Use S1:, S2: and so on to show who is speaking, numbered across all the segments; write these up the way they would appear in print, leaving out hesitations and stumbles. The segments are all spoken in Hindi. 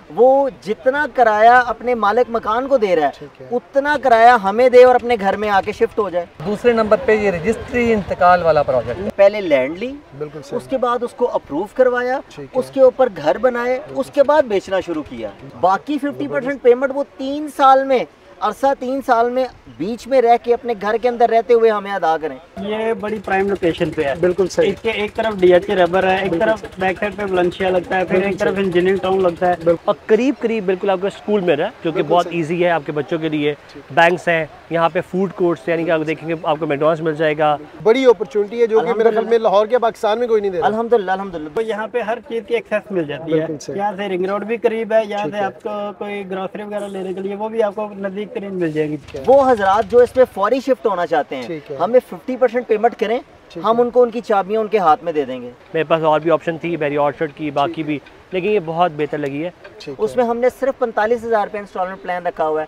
S1: वो जितना किराया अपने मालिक मकान को दे रहा है उतना किराया हमें दे और अपने घर में आके शिफ्ट हो जाए।
S2: दूसरे नंबर पे ये रजिस्ट्री इंतकाल वाला प्रोजेक्ट,
S1: पहले लैंड ली,
S3: बिल्कुल
S1: उसके बाद उसको अप्रूव करवाया, उसके ऊपर घर बनाए, उसके बाद बेचना शुरू किया। बाकी 50% पेमेंट वो 3 साल में, अरसा 3 साल में बीच में रह के अपने घर के अंदर रहते हुए हमें अदा करें।
S4: ये बड़ी प्राइम लोकेशन पे है।
S3: बिल्कुल सही।
S4: एक तरफ डीएचए रबर है, एक तरफ बैक साइड पे वलेंशिया लगता है, फिर एक तरफ इंजीनियरिंग टाउन लगता है
S5: और करीब करीब बिल्कुल आपका स्कूल में है जो कि बहुत इजी है आपके बच्चों के लिए। बैंक्स हैं यहाँ पे, फूड कोर्ट्स यानी कि आप देखेंगे आपको मैकडॉनल्ड्स मिल जाएगा।
S3: बड़ी अपॉर्चुनिटी है जो कि मेरे ख्याल में लाहौर के पाकिस्तान में कोई नहीं दे रहा।
S1: अल्हम्दुलिल्लाह अल्हम्दुलिल्लाह।
S4: तो यहाँ पे हर चीज की एक्सेस मिल जाती है। यहाँ से रिंग रोड भी करीब है, यहाँ से आपको कोई ग्रोसरी वगैरह लेने के लिए वो भी आपको नजदीक करीब मिल जाएगी।
S1: वो हजरात जो इसमें फौरी शिफ्ट होना चाहते हैं हमें 50% पेमेंट करें, हम उनको उनकी चाबियां उनके हाथ में दे देंगे।
S5: मेरे पास और भी ऑप्शन थी बेरी ऑर्चर्ड की, बाकी भी, लेकिन ये बहुत बेहतर लगी है।
S1: उसमें हमने सिर्फ 45,000 रुपये इंस्टॉलमेंट प्लान रखा हुआ है।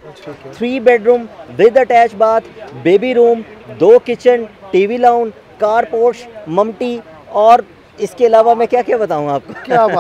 S1: 3 bedroom with attach bath, baby room, 2 kitchen, TV lounge, car porch, ममटी, और इसके अलावा मैं क्या क्या बताऊँ आपको।
S3: क्या बात।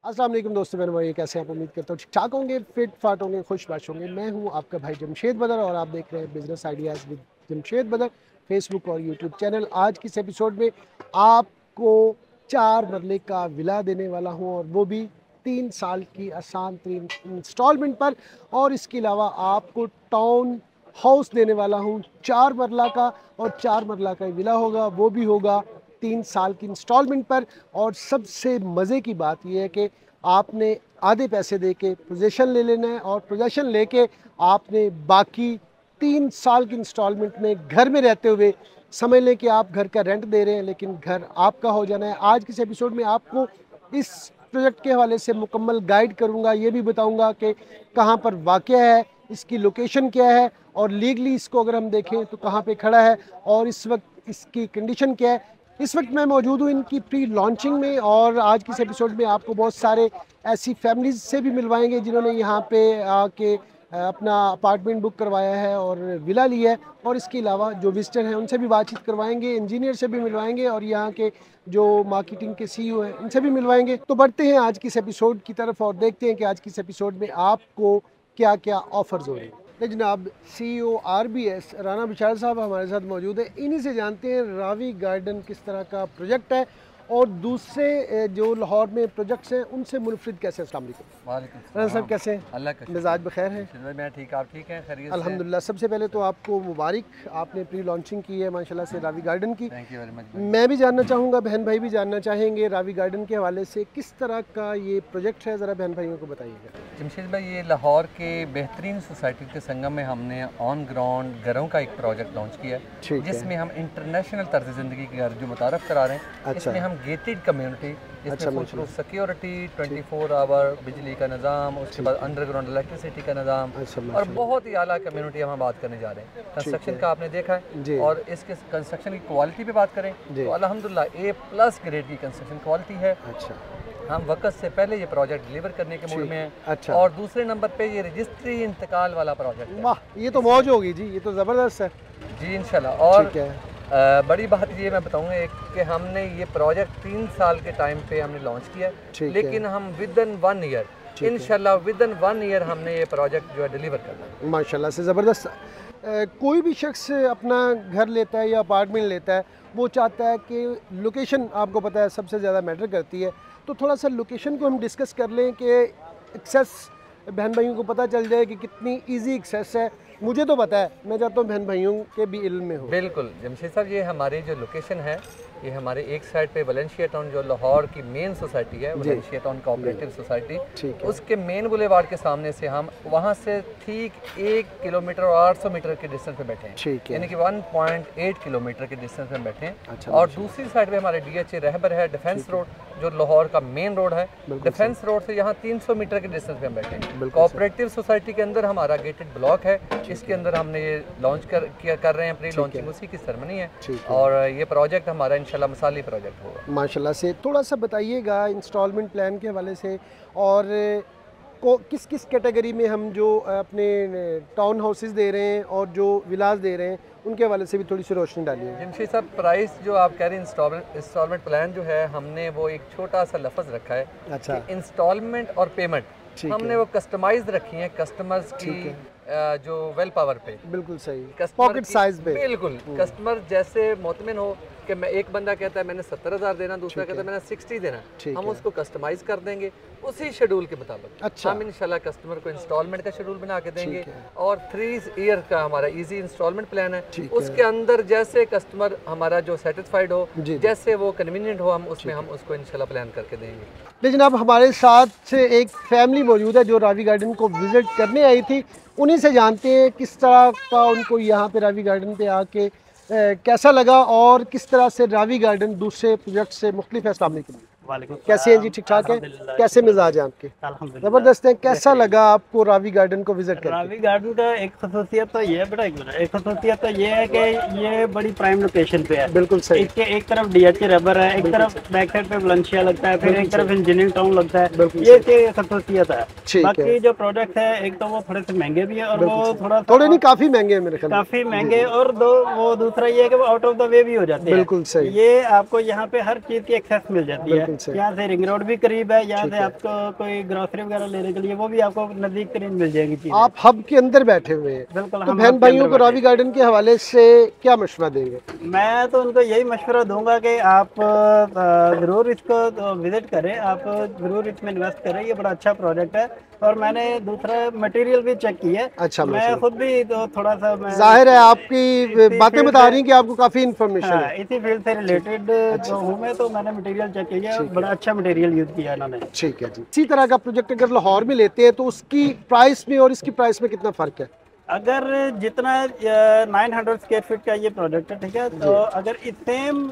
S3: अस्सलाम वालेकुम दोस्तों, मेरे भाई कैसे आप, उम्मीद करता हूँ ठीक ठाक होंगे, फिट फाट होंगे, खुशबाश होंगे। मैं हूँ आपका भाई जमशेद बदर और आप देख रहे हैं बिजनेस आइडियाज़ विद जमशेद बदर, फेसबुक और यूट्यूब चैनल। आज की इस एपिसोड में आपको 4 मरले का विला देने वाला हूँ और वो भी 3 साल की आसान 3 इंस्टॉलमेंट पर, और इसके अलावा आपको टाउन हाउस देने वाला हूँ 4 मरला का, और 4 मरला का विला होगा, वो भी होगा 3 साल की इंस्टॉलमेंट पर। और सबसे मज़े की बात यह है कि आपने आधे पैसे दे के पोजेसन ले लेना है, और पोजेसन लेके आपने बाकी 3 साल की इंस्टॉलमेंट में घर में रहते हुए, समझ लें कि आप घर का रेंट दे रहे हैं लेकिन घर आपका हो जाना है। आज के इस एपिसोड में आपको इस प्रोजेक्ट के हवाले से मुकम्मल गाइड करूँगा, ये भी बताऊँगा कि कहाँ पर वाक़या है, इसकी लोकेशन क्या है, और लीगली इसको अगर हम देखें तो कहाँ पे खड़ा है, और इस वक्त इसकी कंडीशन क्या है। इस वक्त मैं मौजूद हूँ इनकी प्री लॉन्चिंग में, और आज की इस एपिसोड में आपको बहुत सारे ऐसी फैमिलीज से भी मिलवाएंगे जिन्होंने यहाँ पे आके अपना अपार्टमेंट बुक करवाया है और विला लिया है, और इसके अलावा जो विजिटर हैं उनसे भी बातचीत करवाएंगे, इंजीनियर से भी मिलवाएंगे, और यहाँ के जो मार्केटिंग के CEO हैं इनसे भी मिलवाएंगे। तो बढ़ते हैं आज की इस एपिसोड की तरफ और देखते हैं कि आज की इस एपिसोड में आपको क्या क्या ऑफर्स हो रहे हैं। जनाब CEO RBS राना बिशाल साहब हमारे साथ मौजूद है, इन्हीं से जानते हैं रावी गार्डन किस तरह का प्रोजेक्ट है और दूसरे जो लाहौर में प्रोजेक्ट्स हैं उनसे मुनफरिद कैसे। अस्सलाम वालेकुम राना साहब, कैसे हैं?
S2: अल्लाह का
S3: मिजाज बखैर है?
S2: मैं ठीक, आप ठीक हैं? खैरियत से?
S3: अल्हम्दुलिल्लाह। सबसे पहले तो आपको मुबारक, आपने प्री लॉन्चिंग की है माशाल्लाह से रावी गार्डन की।
S2: Thank you very much.
S3: मैं भी जानना चाहूँगा, बहन भाई भी जानना चाहेंगे रावी गार्डन के हवाले से किस तरह का ये प्रोजेक्ट है, ज़रा बहन भाइयों को बताइएगा।
S2: जमशेद भाई, ये लाहौर के बेहतरीन सोसाइटी के संगम में हमने ऑन ग्राउंड घरों का एक प्रोजेक्ट लॉन्च किया है, जिसमें हम इंटरनेशनल तर्ज ज़िंदगी के घर जो मुतारफ़ करा रहे हैं। इसमें हम गेटेड कम्युनिटी, इसमें फुल प्रूफ सिक्योरिटी, 24 आवर बिजली का निज़ाम, उसके बाद अंडरग्राउंड इलेक्ट्रिसिटी का निज़ाम, और बहुत ही आला कम्युनिटी हम बात करने जा रहे हैं। कंस्ट्रक्शन का आपने देखा है, और इसके कंस्ट्रक्शन की क्वालिटी पे बात करें तो अल्हम्दुलिल्लाह A+ ग्रेड की कंस्ट्रक्शन क्वालिटी है। हम वक्त से पहले ये प्रोजेक्ट डिलीवर करने के मूड में हैं। और दूसरे नंबर पे ये रजिस्ट्री इंतकाल वाला प्रोजेक्ट है।
S3: वाह, ये तो मौज होगी जी, ये तो ज़बरदस्त है
S2: जी इंशाल्लाह। और बड़ी बात ये मैं बताऊंगा एक कि हमने ये प्रोजेक्ट 3 साल के टाइम पे हमने लॉन्च किया, लेकिन हम विदिन 1 ईयर इंशाल्लाह विदिन 1 ईयर हमने ये प्रोजेक्ट जो है डिलीवर करना है
S3: माशाल्लाह से। ज़बरदस्त। कोई भी शख्स अपना घर लेता है या अपार्टमेंट लेता है, वो चाहता है कि लोकेशन, आपको पता है सबसे ज़्यादा मैटर करती है, तो थोड़ा सा लोकेशन को हम डिस्कस कर लें कि एक्सेस बहन भाइयों को पता चल जाए कि कितनी इजी एक्सेस है। मुझे तो पता है, मैं चाहता हूँ बहन भाइयों के भी इल्म में हो।
S2: बिल्कुल जमशेद साहब, ये हमारी जो लोकेशन है, ये हमारे एक साइड पे वलेंशिया टाउन जो लाहौर की मेन सोसाइटी है, वलेंशिया टाउन कोऑपरेटिव सोसाइटी, उसके मेन बुलेवार्ड के सामने से हम वहाँ से ठीक 1 किलोमीटर और 800 मीटर के डिस्टेंस पे बैठे हैं, यानी कि 1.8 किलोमीटर के डिस्टेंस पे बैठे हैं। और दूसरी साइड पे हमारे DHA रहबर है, डिफेंस रोड जो लाहौर का मेन रोड है, डिफेंस रोड से यहाँ 300 मीटर के डिस्टेंस पे हम बैठे हैं। कोऑपरेटिव सोसाइटी के अंदर हमारा गेटेड ब्लॉक है, इसके अंदर हमने ये लॉन्च कर रहे हैं, प्री लॉन्चिंग उसी की सेरेमनी है, और ये प्रोजेक्ट हमारा इंशाल्लाह मिसाली प्रोजेक्ट होगा।
S3: माशाल्लाह से। थोड़ा सा बताइएगा इंस्टॉलमेंट प्लान के हवाले से, और किस किस कैटेगरी में हम जो अपने टाउन हाउसेस दे रहे हैं और जो विलास दे रहे हैं उनके हवाले से भी थोड़ी सी रोशनी डालिए।
S2: जमशेद साहब, प्राइस जो आप कह रहे हैं इंस्टॉलमेंट प्लान जो है, हमने वो एक छोटा सा लफ्ज़ रखा है।
S3: अच्छा।
S2: इंस्टॉलमेंट और पेमेंट हमने वो कस्टमाइज रखी है कस्टमर्स की जो वेल पावर पे।
S3: बिल्कुल सही, पॉकेट साइज पे।
S2: बिल्कुल, कस्टमर जैसे मोतमिन हो कि मैं, एक बंदा कहता है मैंने 70,000 देना, दूसरा कहता है मैंने 60 देना, हम उसको कस्टमाइज कर देंगे उसी शेड्यूल के मुताबिक।
S3: अच्छा।
S2: हम इंशाल्लाह कस्टमर को इंस्टॉलमेंट का शेड्यूल बना के देंगे और 3 ईयर का हमारा इजी इंस्टॉलमेंट प्लान है। उसके अंदर जैसे कस्टमर हमारा जो सेटिस्फाइड हो, जैसे वो कन्वीनियंट हो, हम उसमें हम उसको इंशाल्लाह प्लान करके देंगे।
S3: लेकिन अब हमारे साथ एक फैमिली मौजूद है जो रावी गार्डन को विजिट करने आई थी, उन्हीं से जानते हैं किस तरह का उनको यहाँ पे रावी गार्डन पे आके कैसा लगा और किस तरह से रावी गार्डन दूसरे प्रोजेक्ट से मुख्तलिफ है। अस्सलाम वालेकुम। कैसे हैं जी? ठीक ठाक है? कैसे मिजाज है आपके? जबरदस्त है। कैसा लगा आपको रावी गार्डन को विजिट करके?
S4: रावी गार्डन का एक खसूसियत तो ये है बेटा, एक खसूसियत तो ये है कि ये बड़ी प्राइम लोकेशन पे है।
S3: बिल्कुल सही।
S4: इसके एक तरफ डीएचए रबर है, एक तरफ बैक साइड पे वलेंशिया लगता है, फिर एक तरफ इंजीनियरिंग टाउन लगता है। ये इसकी खसूसियत है। बाकी जो प्रोडक्ट है, एक तो वो थोड़े से महंगे भी है और वो थोड़े नहीं
S3: काफी महंगे है मेरे ख्याल,
S4: काफी महंगे, और वो दूसरा ये है कि वो आउट ऑफ द वे भी हो जाते हैं।
S3: बिल्कुल सही।
S4: ये आपको यहाँ पे हर चीज की एक्सेस मिल जाती है। यहाँ से रिंग रोड भी करीब है, यहाँ से आपको कोई ग्रोसरी वगैरह लेने के लिए वो भी आपको नजदीक तरीन मिल जाएगी चीज़। आप
S3: हब के अंदर बैठे हुए हैं।
S4: बिल्कुल।
S3: तो बहन भाइयों को रावी गार्डन के हवाले से क्या मशवरा देंगे?
S4: मैं तो उनको यही मशवरा दूंगा कि आप ज़रूर इसको विजिट करें, आप ज़रूर इसमें इन्वेस्ट करें। ये बड़ा अच्छा प्रोजेक्ट है और मैंने दूसरा मटेरियल भी चेक किया है।
S3: अच्छा।
S4: मैं खुद भी तो थोड़ा सा,
S3: जाहिर है आपकी बातें बता रही हैं कि आपको काफी इन्फॉर्मेशन है।
S4: इसी फील्ड से रिलेटेड जो हूँ मैं, तो मैंने मटेरियल चेक किया, बड़ा अच्छा मटेरियल यूज किया इन्होंने।
S3: ठीक है जी। इसी तरह का प्रोजेक्ट अगर लाहौर में लेते हैं तो उसकी प्राइस में और इसकी प्राइस में कितना फर्क है?
S4: अगर जितना 900 स्क्वायर फीट का ये प्रोजेक्ट है, ठीक है, तो अगर इस सेम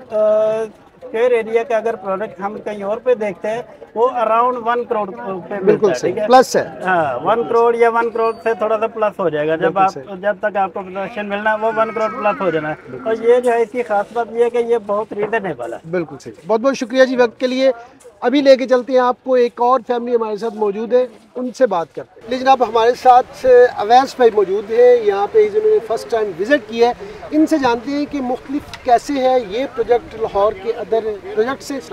S4: स्क्वायर एरिया का अगर प्रोडक्ट हम कहीं और पे देखते हैं, वो अराउंड 1 करोड़ पे
S3: बिल्कुल
S4: मिलता है, ठीक है?
S3: प्लस है।
S4: हाँ, 1 करोड़ या 1 करोड़ से थोड़ा सा प्लस हो जाएगा। जब तक आपको प्रोडक्शन मिलना वो 1 करोड़ प्लस हो जाना है। और ये जो है, इसकी खास बात ये है कि ये बहुत रीजनेबल है।
S3: बिल्कुल सही। बहुत बहुत शुक्रिया जी वक्त के लिए। अभी लेके चलते हैं आपको, एक और फैमिली हमारे साथ मौजूद है, उनसे बात करते हैं। लेकिन आप हमारे साथ अवैस भाई मौजूद है यहाँ पे, जिन्होंने फर्स्ट टाइम विजिट किया है। इनसे जानते हैं कि मुख्तलिफ कैसे है ये प्रोजेक्ट लाहौर के अदर प्रोजेक्ट से। अवैस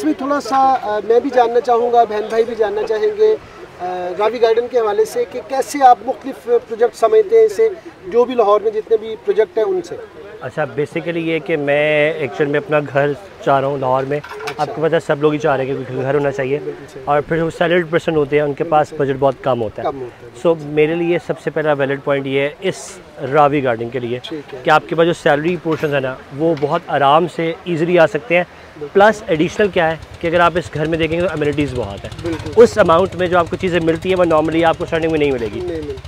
S3: भाई, थोड़ा सा मैं भी जानना चाहूँगा, बहन भाई भी जानना चाहेंगे रावी गार्डन के हवाले से कि कैसे आप मुख्तलिफ प्रोजेक्ट समझते हैं इसे, जो भी लाहौर में जितने भी प्रोजेक्ट हैं उनसे।
S5: अच्छा, बेसिकली ये कि मैं एक्चुअल में अपना घर चाह रहा हूँ लाहौर में। आपको पता है सब लोग ही चाह रहे हैं कि घर होना चाहिए, और फिर वो सैलरीड पर्सन होते हैं, उनके पास बजट बहुत कम होता है। सो मेरे लिए सबसे पहला वैलिड पॉइंट ये है इस रावी गार्डन के लिए कि आपके पास जो सैलरी पोर्शन है ना, वो बहुत आराम से ईजिली आ सकते हैं। प्लस एडिशनल क्या है कि अगर आप इस घर में देखेंगे तो अम्यूनिटीज़ बहुत है। उस अमाउंट में जो आपको चीज़ें मिलती है वो नॉर्मली आपको स्टार्टिंग में नहीं मिलेगी।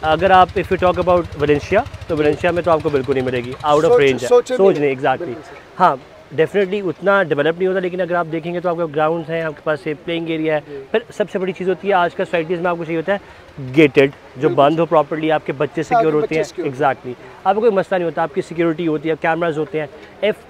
S5: अगर आप if you talk about Valencia, तो वलेंशिया में तो आपको बिल्कुल नहीं मिलेगी, आउट ऑफ रेंज है, सोच नहीं एग्जैक्टली। हाँ, डेफिनेटली उतना डेवलप नहीं होता, लेकिन अगर आप देखेंगे तो आपके ग्राउंड्स हैं, आपके पास प्लेइंग एरिया है। फिर सबसे बड़ी चीज़ होती है आजकल सोसाइटीज़ में आपको चाहिए होता है गेटेड, जो बंद हो प्रॉपर्ली, आपके बच्चे सिक्योर होते हैं। एग्जैक्टली, आपको कोई मसला नहीं होता, आपकी सिक्योरिटी होती है, कैमराज होते हैं।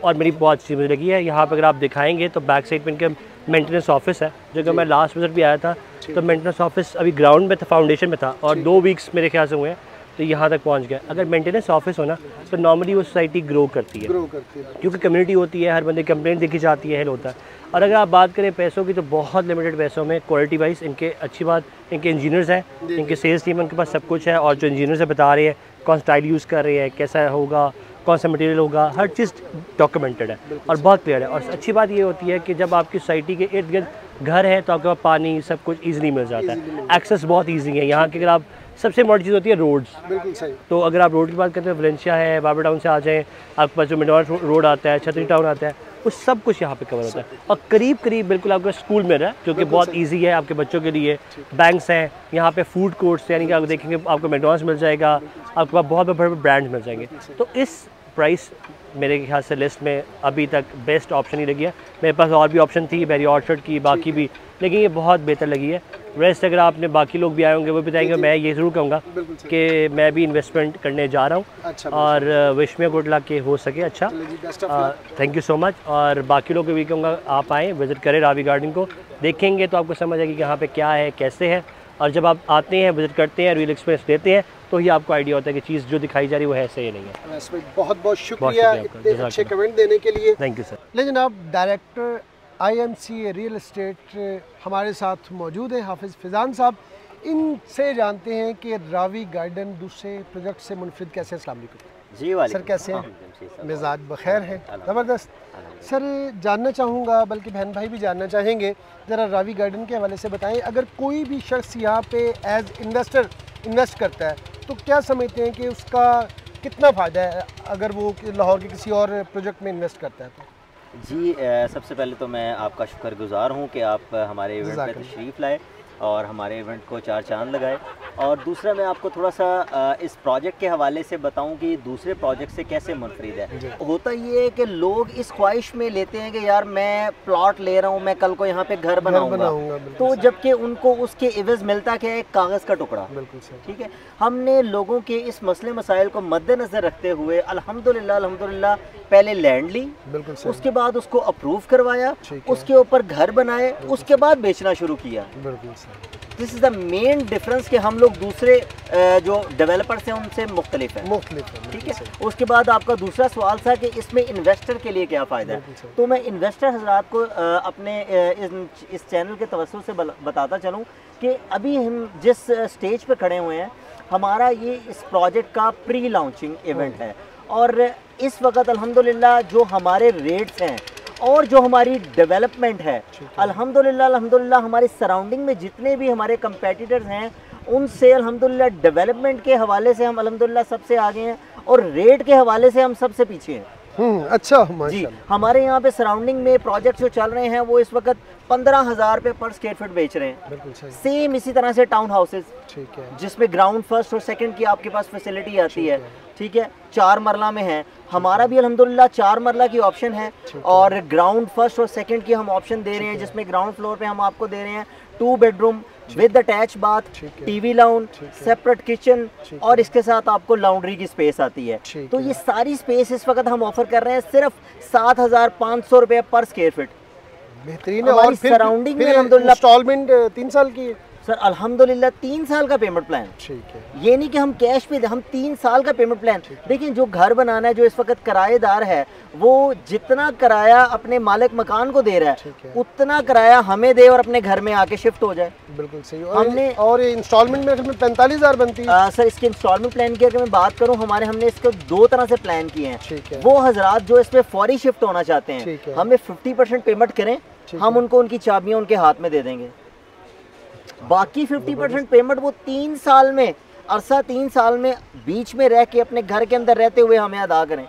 S5: और मेरी बहुत अच्छी मुझे लगी है यहाँ पर, अगर आप दिखाएंगे तो बैक साइड पर इनके मेंटेनेंस ऑफिस है, जो कि मैं लास्ट विजिट भी आया था तो मेंटेनेंस ऑफिस अभी ग्राउंड में था, फाउंडेशन में था, और 2 वीक्स मेरे ख्याल से हुए हैं तो यहाँ तक पहुँच गया। अगर मेंटेनेंस ऑफिस हो ना तो नॉर्मली वो सोसाइटी ग्रो करती है, क्योंकि कम्युनिटी होती है, हर बंदे कंप्लेंट देखी जाती है, हेल होता है। और अगर आप बात करें पैसों की, तो बहुत लिमिटेड पैसों में क्वालिटी वाइज इनके अच्छी बात, इनके इंजीनियर्स हैं, इनके सेल्स टीम, उनके पास सब कुछ है, और जो इंजीनियर से बता रहे हैं कौन स्टाइल यूज़ कर रहे हैं, कैसा होगा, कौन सा मटेरियल होगा, हर चीज़ डॉक्यूमेंटेड है और बहुत क्लियर है। और अच्छी बात ये होती है कि जब आपकी सोसाइटी के इर्द गिर्द घर है तो आपके पास पानी सब कुछ ईजिली मिल जाता है, एक्सेस बहुत ईजी है यहाँ की। अगर आप सबसे बड़ी चीज़ होती है रोड्स, बिल्कुल सही। तो अगर आप रोड की बात करते हैं, वलेंशिया है, बाबर टाउन से आ जाएँ, आपके पास जो मिडवार रोड आता है, छतरी टाउन आता है, वो सब कुछ यहाँ पे कवर होता है। और करीब करीब बिल्कुल आपका स्कूल में है, जो कि बहुत इजी है आपके बच्चों के लिए। बैंक्स हैं यहाँ पे, फूड कोर्ट्स, यानी कि आप देखेंगे आपको मैकडॉनल्ड्स मिल जाएगा, आपके पास बहुत बड़े बड़े ब्रांड्स मिल जाएंगे। तो इस प्राइस मेरे ख्याल से लिस्ट में अभी तक बेस्ट ऑप्शन ही लगी है। मेरे पास और भी ऑप्शन थी बेरी ऑर्चर्ड की, बाकी भी, लेकिन ये बहुत बेहतर लगी है। रेस्ट अगर आपने बाकी लोग भी आए होंगे वो बताएंगे, मैं ये ज़रूर कहूँगा कि मैं भी इन्वेस्टमेंट करने जा रहा हूँ।
S3: अच्छा,
S5: और विश में गुड लक के हो सके अच्छा। Thank you so much. और बाकी लोग को भी कहूँगा आप आएँ, विज़िट करें रावी गार्डन को, देखेंगे तो आपको समझ आएगी कि यहाँ पे क्या है, कैसे है। और जब आप आते हैं, विज़िट करते हैं, रियल एक्सपीरियंस लेते हैं, तो ही आपको आइडिया होता है कि चीज़ जो दिखाई जा रही है वो है सही नहीं है।
S3: बहुत बहुत शुक्रिया इतने अच्छे कमेंट देने के लिए।
S5: Thank you sir.
S3: लेकिन आप डायरेक्टर IMCA रियल एस्टेट हमारे साथ मौजूद हैं, हाफिज़ फिजान साहब। इनसे जानते हैं कि रावी गार्डन दूसरे प्रोजेक्ट से मुनफरिद कैसे। अस्सलाम वालेकुम
S1: जी वाले
S3: सर, कैसे हैं? मिजाज बखैर है, ज़बरदस्त। सर जानना चाहूँगा, बल्कि बहन भाई भी जानना चाहेंगे, ज़रा रावी गार्डन के हवाले से बताएं। अगर कोई भी शख्स यहाँ पे एज इन्वेस्टर इन्वेस्ट करता है तो क्या समझते हैं कि उसका कितना फ़ायदा है अगर वो लाहौर के किसी और प्रोजेक्ट में इन्वेस्ट करता है तो?
S1: जी सबसे पहले तो मैं आपका शुक्रगुजार हूँ कि आप हमारे इवेंट पे तशरीफ़ लाए और हमारे इवेंट को चार चांद लगाए। और दूसरा मैं आपको थोड़ा सा इस प्रोजेक्ट के हवाले से बताऊं कि दूसरे प्रोजेक्ट से कैसे मुनफरिद है। होता ये है कि लोग इस ख्वाहिश में लेते हैं कि यार मैं प्लॉट ले रहा हूं, मैं कल को यहाँ पे घर बनाऊंगा, तो जबकि उनको उसके इवज़ मिलता क्या है, एक कागज़ का टुकड़ा। ठीक है, हमने लोगों के इस मसले मसाइल को मद्देनज़र रखते हुए अल्हम्दुलिल्लाह पहले लैंड ली, उसके बाद उसको अप्रूव करवाया, उसके ऊपर घर बनाए, उसके बाद बेचना शुरू किया। This is the main difference कि हम लोग दूसरे जो डेवलपर्स हैं उनसे मुख्तलिफ है। ठीक है, उसके बाद आपका दूसरा सवाल था कि इसमें इन्वेस्टर के लिए क्या फ़ायदा है। तो मैं इन्वेस्टर हज़रात को अपने इस चैनल के तवज्जुह से बताता चलूँ कि अभी हम जिस स्टेज पे खड़े हुए हैं, हमारा ये इस प्रोजेक्ट का प्री लॉन्चिंग इवेंट है। और इस वक्त अल्हम्दुलिल्लाह जो हमारे रेट्स हैं और जो हमारी डेवलपमेंट है, अल्हम्दुलिल्लाह हमारे सराउंडिंग में जितने भी हमारे कंपेटिटर्स हैं उनसे अल्हम्दुलिल्लाह डेवलपमेंट के हवाले से हम अल्हम्दुलिल्लाह सबसे आगे हैं और रेट के हवाले से हम सबसे पीछे हैं।
S3: अच्छा
S1: जी, हमारे यहाँ पे सराउंडिंग में प्रोजेक्ट जो चल रहे हैं वो इस वक्त 15,000 रुपये पर स्क्वायर फीट बेच रहे हैं। सेम इसी तरह से टाउन हाउसेज, जिसमें ग्राउंड फर्स्ट और सेकंड की आपके पास फैसिलिटी आती है। ठीक है, 4 मरला में है, हमारा भी अल्हम्दुलिल्लाह 4 मरला की ऑप्शन है और ग्राउंड फर्स्ट और सेकंड की हम ऑप्शन दे रहे हैं, जिसमें ग्राउंड फ्लोर पे हम आपको दे रहे हैं 2 bedroom with attach bath, TV lounge, separate kitchen और इसके साथ आपको लाउंड्री की स्पेस आती है। तो ये सारी स्पेस इस वक्त हम ऑफर कर रहे हैं सिर्फ 7,500 रुपये पर स्क्वायर फीट।
S3: बेहतरीन है। और फिर
S1: सराउंडिंग में अल्हम्दुलिल्लाह
S3: इंस्टॉलमेंट 3 साल की है
S1: सर, अल्हम्दुलिल्लाह 3 साल का पेमेंट प्लान।
S3: ठीक है,
S1: ये नहीं कि हम कैश पे, हम 3 साल का पेमेंट प्लान। देखिए, जो घर बनाना है, जो इस वक्त किराएदार है, वो जितना किराया अपने मालिक मकान को दे रहा है उतना किराया हमें दे और अपने घर में आके शिफ्ट हो जाए।
S3: बिल्कुल सही।
S1: हमने
S3: और इंस्टॉलमेंट में 45,000 बनती है।
S1: सर, इसके इंस्टॉलमेंट प्लान की अगर मैं बात करूं, हमने इसको 2 तरह से प्लान किए हैं। वो हजरात जो इसमें फौरी शिफ्ट होना चाहते हैं, हमें 50% पेमेंट करें, हम उनको उनकी चाबियां उनके हाथ में दे देंगे। बाकी 50% पेमेंट वो 3 साल में, अरसा 3 साल में बीच में रह के अपने घर के अंदर रहते हुए हमें अदा करें।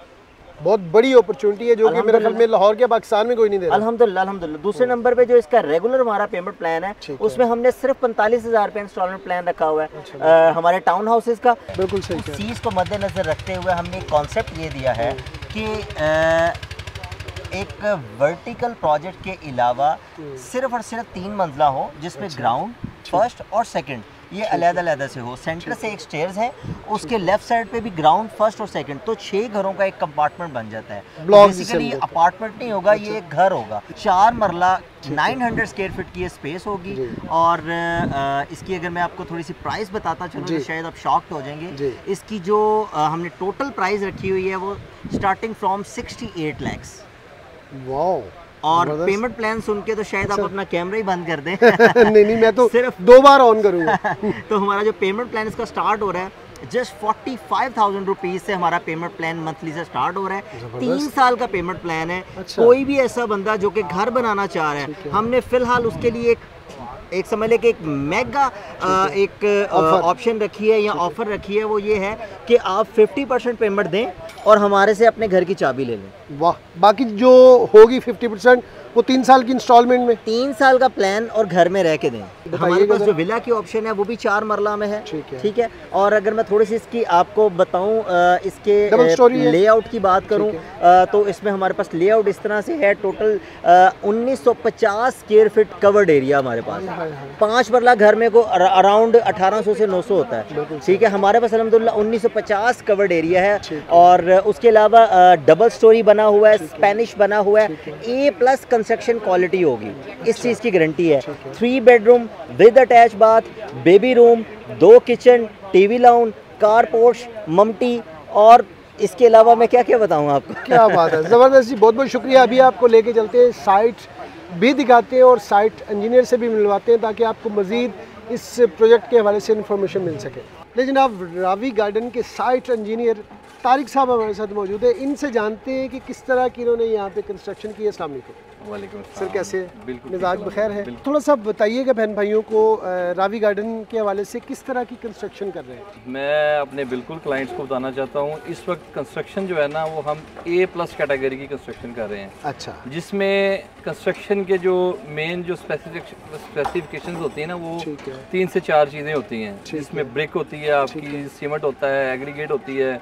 S3: बहुत बड़ी अपॉर्चुनिटी है जो कि मेरे ख्याल में लाहौर के पाकिस्तान में कोई नहीं दे रहा।
S1: अल्हम्दुलिल्लाह। दूसरे नंबर पे जो इसका रेगुलर हमारा पेमेंट प्लान है, उसमें हमने सिर्फ 45,000 रुपये इंस्टॉलमेंट प्लान रखा हुआ है हमारे टाउन हाउसेज का।
S3: बिल्कुल सही।
S1: उस चीज़ को मद्देनजर रखते हुए हमने एक कॉन्सेप्ट ये दिया है कि एक वर्टिकल प्रोजेक्ट के अलावा सिर्फ और सिर्फ 3 मंजिला हो, जिसमें ग्राउंड फर्स्ट और सेकंड ये अलग-अलग से हो। सेंटर से एक स्टेयर्स है, उसके लेफ्ट साइड पे भी ग्राउंड फर्स्ट और सेकंड, तो 6 घरों का एक कंपार्टमेंट बन जाता है। बेसिकली अपार्टमेंट नहीं होगा, ये एक घर होगा। 4 मरला 900 स्क्वायर फीट की स्पेस होगी। और इसकी अगर मैं आपको थोड़ी सी प्राइस बताता चलूँ तो शायद आप शॉक्ड हो जाएंगे। इसकी जो हमने टोटल प्राइस रखी हुई है वो स्टार्टिंग फ्रॉम 68 लैक्स।
S3: वाओ।
S1: और पेमेंट प्लान सुन के तो शायद आप अपना कैमरा ही बंद कर दें।
S3: नहीं, मैं तो
S1: सिर्फ
S3: 2 बार ऑन करूँगा।
S1: तो हमारा जो पेमेंट प्लान इसका स्टार्ट हो रहा है जस्ट 45,000 रुपीज़ से हमारा पेमेंट प्लान मंथली से स्टार्ट हो रहा है। 3 साल का पेमेंट प्लान है। कोई भी ऐसा बंदा जो कि घर बनाना चाह रहा है, हमने फिलहाल उसके लिए एक समझ ले कि एक मेगा एक ऑप्शन रखी है या ऑफर रखी है। वो ये है कि आप 50% पेमेंट दें और हमारे से अपने घर की चाबी ले लें।
S3: वाह, बाकी जो होगी 50% वो 3 साल की इंस्टॉलमेंट में?
S1: 3 साल का प्लान और घर में रह के दें। हमारे पास
S3: जरा।
S1: जो विला की ऑप्शन है वो भी 4 मरला में है।
S3: ठीक है।
S1: ठीक है। और अगर मैं थोड़ी सी इसकी आपको बताऊं
S3: डबल स्टोरी
S1: इसके
S3: है।
S1: लेआउट की बात करूं तो इसमें हमारे पास लेआउट इस तरह से है। Total 1950 square feet covered area हमारे पास। 5 मरला घर में को अराउंड 1800 से 900 होता है। ठीक है। हमारे पास अल्हम्दुलिल्लाह 1950 कवर्ड एरिया है और उसके अलावा डबल स्टोरी बना हुआ है, स्पेनिश बना हुआ है, A+ कंस्ट्रक्शन क्वालिटी होगी, इस चीज़ की गारंटी है। 3 bedroom with attach bath, baby room, 2 kitchen, TV लाउन, कार पोर्च, ममटी और इसके अलावा मैं क्या क्या बताऊँ आपको।
S3: क्या बात है, ज़बरदस्त जी, बहुत बहुत शुक्रिया। अभी आपको लेके चलते हैं, साइट भी दिखाते हैं और साइट इंजीनियर से भी मिलवाते हैं ताकि आपको मज़ीद इस प्रोजेक्ट के हवाले से इन्फॉर्मेशन मिल सके। लेकिन आप रावी गार्डन के साइट इंजीनियर तारिक साहब हमारे साथ मौजूद है, इनसे जानते हैं कि किस तरह की इन्होंने यहाँ पे कंस्ट्रक्शन की है। अस्सलाम वालेकुम सर, कैसे मिजाज बखैर है? थोड़ा सा बताइएगा बहन भाइयों को रावी गार्डन के हवाले से किस तरह की कंस्ट्रक्शन कर रहे हैं।
S6: मैं अपने बिल्कुल क्लाइंट्स को बताना चाहता हूँ, इस वक्त कंस्ट्रक्शन जो है ना वो हम A+ कैटेगरी की कंस्ट्रक्शन कर रहे हैं।
S3: अच्छा।
S6: जिसमें कंस्ट्रक्शन के जो मेन जो स्पेसिफिकेशंस होती है ना वो 3 से 4 चीज़ें होती हैं। जिसमें ब्रिक होती है, आपकी सीमेंट होता है, एग्रीगेट होती है।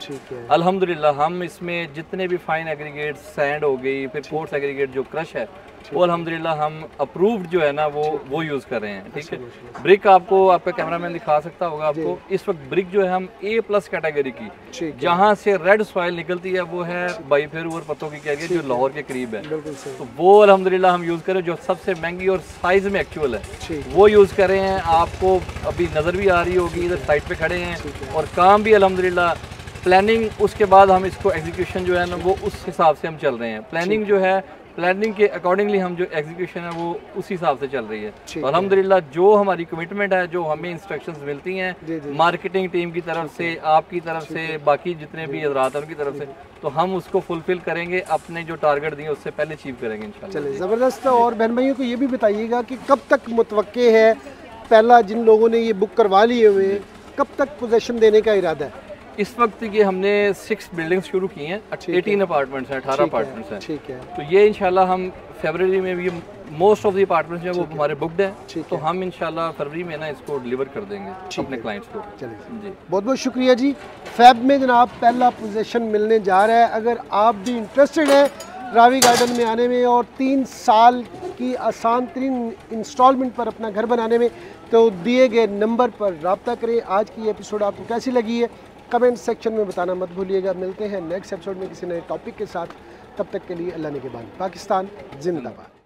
S6: अल्हम्दुलिल्लाह हम इसमें जितने भी फाइन एग्रीगेट, सैंड हो गई, फिर कोर्स एग्रीगेट जो क्रश है वो अल्हम्दुलिल्लाह हम अप्रूव्ड जो है ना वो यूज़ कर रहे हैं। ठीक है। ब्रिक आपको आपका कैमरामैन दिखा सकता होगा आपको, इस वक्त ब्रिक जो है हम A+ कैटेगरी की जहाँ से रेड सॉइल निकलती है वो है बाईफेरू और पत्तों की कैटेगरी जो लाहौर के करीब है। तो वो अल्हम्दुलिल्लाह हम यूज़ करें, जो सबसे महंगी और साइज़ में एक्चुअल है वो यूज़ कर रहे हैं। आपको अभी नज़र भी आ रही होगी, इधर साइड पे खड़े हैं और काम भी अल्हम्दुलिल्लाह प्लानिंग, उसके बाद हम इसको एग्जीक्यूशन जो है ना वो उस हिसाब से हम चल रहे हैं। प्लानिंग जो है प्लानिंग के अकॉर्डिंगली हम जो एग्जीक्यूशन है वो उसी हिसाब से चल रही है। तो अल्हम्दुलिल्लाह जो हमारी कमिटमेंट है, जो हमें इंस्ट्रक्शंस मिलती हैं मार्केटिंग टीम की तरफ से, आपकी तरफ से, बाकी जितने भी हज़रात हैं उनकी तरफ से, तो हम उसको फुलफिल करेंगे, अपने जो टारगेट दिए उससे पहले अचीव करेंगे इंशाल्लाह।
S3: चलिए ज़बरदस्त। और बहन भाइयों को ये भी बताइएगा कि कब तक मुतवक्के है, पहला जिन लोगों ने ये बुक करवा लिए हुए कब तक पोजेशन देने का इरादा है?
S6: इस वक्त की हमने 6 बिल्डिंग्स शुरू की हैं, 18 अपार्टमेंट्स हैं, 18 अपार्टमेंट्स हैं।
S3: ठीक है।
S6: तो ये इंशाल्लाह हम फरवरी में भी मोस्ट ऑफ द अपार्टमेंट्स जो वो हमारे बुकड हैं, तो हम इंशाल्लाह फरवरी में ना इसको डिलीवर कर देंगे अपने क्लाइंट्स को।
S3: चलिए
S6: जी,
S3: बहुत बहुत शुक्रिया जी। फैब में जनाब पहला पोजीशन मिलने जा रहा है। अगर आप भी इंटरेस्टेड है रावी गार्डन में आने में और 3 साल की आसान तरीन इंस्टॉलमेंट पर अपना घर बनाने में, तो दिए गए नंबर पर रब्ता करें। आज की एपिसोड आपको कैसी लगी है कमेंट सेक्शन में बताना मत भूलिएगा। मिलते हैं नेक्स्ट एपिसोड में किसी नए टॉपिक के साथ, तब तक के लिए अल्लाह ने के बाद। पाकिस्तान जिंदाबाद।